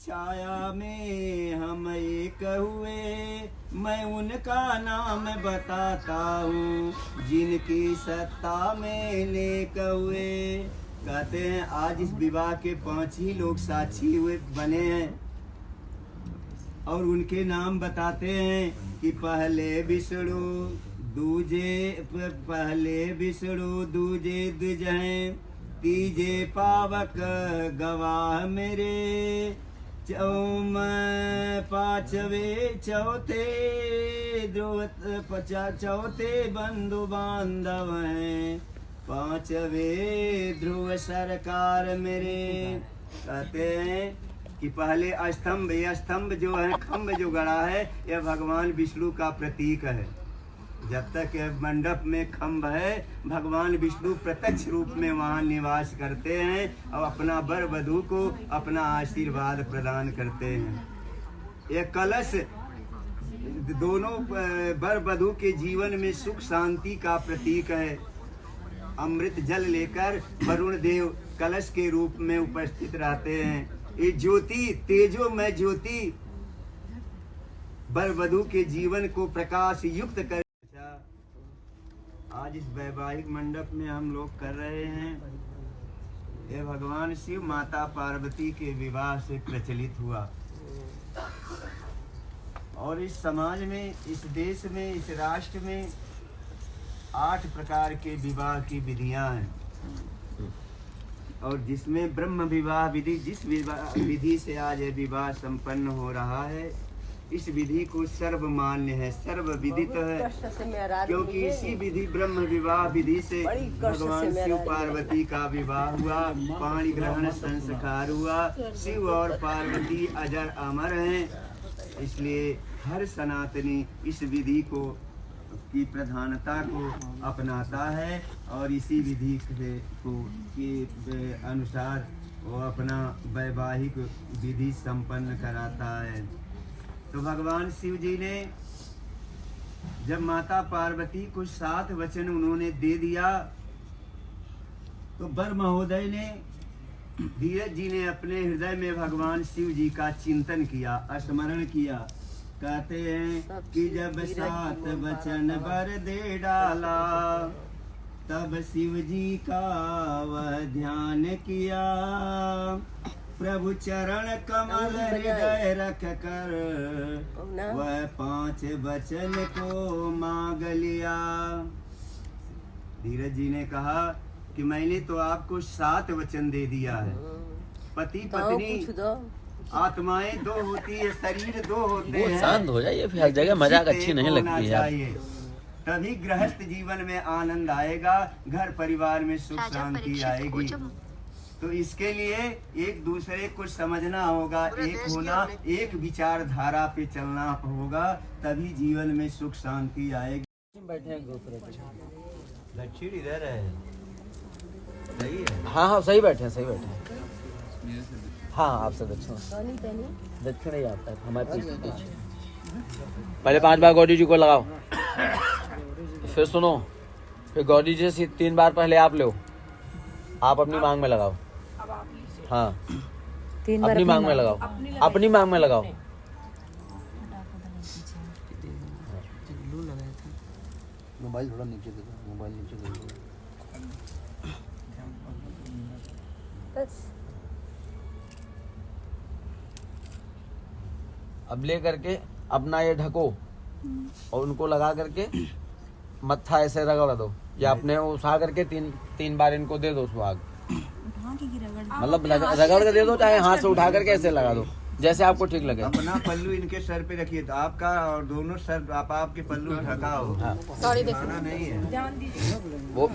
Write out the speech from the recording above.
छाया में हम एक हुए, मैं उनका नाम बताता हूँ जिनकी सत्ता में नेक हुए। कहते हैं आज इस विवाह के 5 ही लोग साक्षी हुए बने हैं और उनके नाम बताते हैं कि पहले विष्णु दूजे द्विज हैं, तीजे पावक गवाह मेरे, चौथे बंधु बांधव हैं, 5वें ध्रुव सरकार मेरे। कहते हैं कि पहले स्तंभ, यह स्तंभ जो है, खम्भ जो गड़ा है, यह भगवान विष्णु का प्रतीक है। जब तक मंडप में खम्भ है, भगवान विष्णु प्रत्यक्ष रूप में वहाँ निवास करते हैं और अपना वर वधू को अपना आशीर्वाद प्रदान करते हैं। यह कलश दोनों वर वधू के जीवन में सुख शांति का प्रतीक है। अमृत जल लेकर वरुण देव कलश के रूप में उपस्थित रहते हैं। ये ज्योति, तेजोमय ज्योति वर वधू के जीवन को प्रकाश युक्त कर। आज इस वैवाहिक मंडप में हम लोग कर रहे हैं, ये भगवान शिव माता पार्वती के विवाह से प्रचलित हुआ। और इस समाज में, इस देश में, इस राष्ट्र में 8 प्रकार के विवाह की विधियां हैं और जिसमें ब्रह्म विवाह विधि, जिस विधि से आज ये विवाह संपन्न हो रहा है, इस विधि को सर्वमान्य है, सर्व विदित है, क्योंकि इसी विधि ब्रह्म विवाह विधि से भगवान शिव पार्वती का विवाह हुआ, पाणी ग्रहण संस्कार हुआ। शिव और पार्वती अजर अमर हैं, इसलिए हर सनातनी इस विधि को की प्रधानता को अपनाता है और इसी विधि के अनुसार वो अपना वैवाहिक विधि संपन्न कराता है। तो भगवान शिव जी ने जब माता पार्वती को 7 वचन उन्होंने दे दिया, तो वर महोदय ने, धीरज जी ने अपने हृदय में भगवान शिव जी का चिंतन किया, स्मरण किया। कहते हैं कि जब 7 वचन वर दे डाला, तब शिव जी का वह ध्यान किया, प्रभु चरण कमल हृदय रख कर वह 5 वचन को मांग लिया। धीरज जी ने कहा कि मैंने तो आपको 7 वचन दे दिया है। पति पत्नी आत्माएं 2 होती है, शरीर 2 होते हैं। शांत हो जाइए, फिर हर जगह मजाक अच्छी नहीं लगती है। तभी गृहस्थ जीवन में आनंद आएगा, घर परिवार में सुख शांति आएगी। तो इसके लिए एक दूसरे को समझना होगा, एक होना, एक विचारधारा पे चलना होगा, तभी जीवन में सुख शांति आएगी। बैठे हैं दूसरे दक्षिण इधर है, सही है। हाँ सही बैठे हैं, सही बैठे हैं। हाँ आपसे दक्षिण ही आता है हमारे पीछे। पहले 5 बार गौरी जी को लगाओ, फिर सुनो, फिर गौरी जी से 3 बार पहले आप लो, आप अपनी मांग में लगाओ। हाँ 3 बार अपनी मांग में लगाओ, अपनी मांग में लगाओ। मोबाइल थोड़ा नीचे दे दो, मोबाइल नीचे दे दो। अब ले करके अपना ये ढको और उनको लगा करके मत्था ऐसे रगड़ दो, या अपने उठा करके 3 बार इनको दे दो सुहाग। मतलब रगड़ के दे दो, चाहे हाथ से उठा करके ऐसे लगा दो, जैसे आपको ठीक लगे। अपना पल्लू इनके सर पे रखिए, तो आपका और दोनों सर आपके पल्लू ढका हो। सॉरी नहीं है वो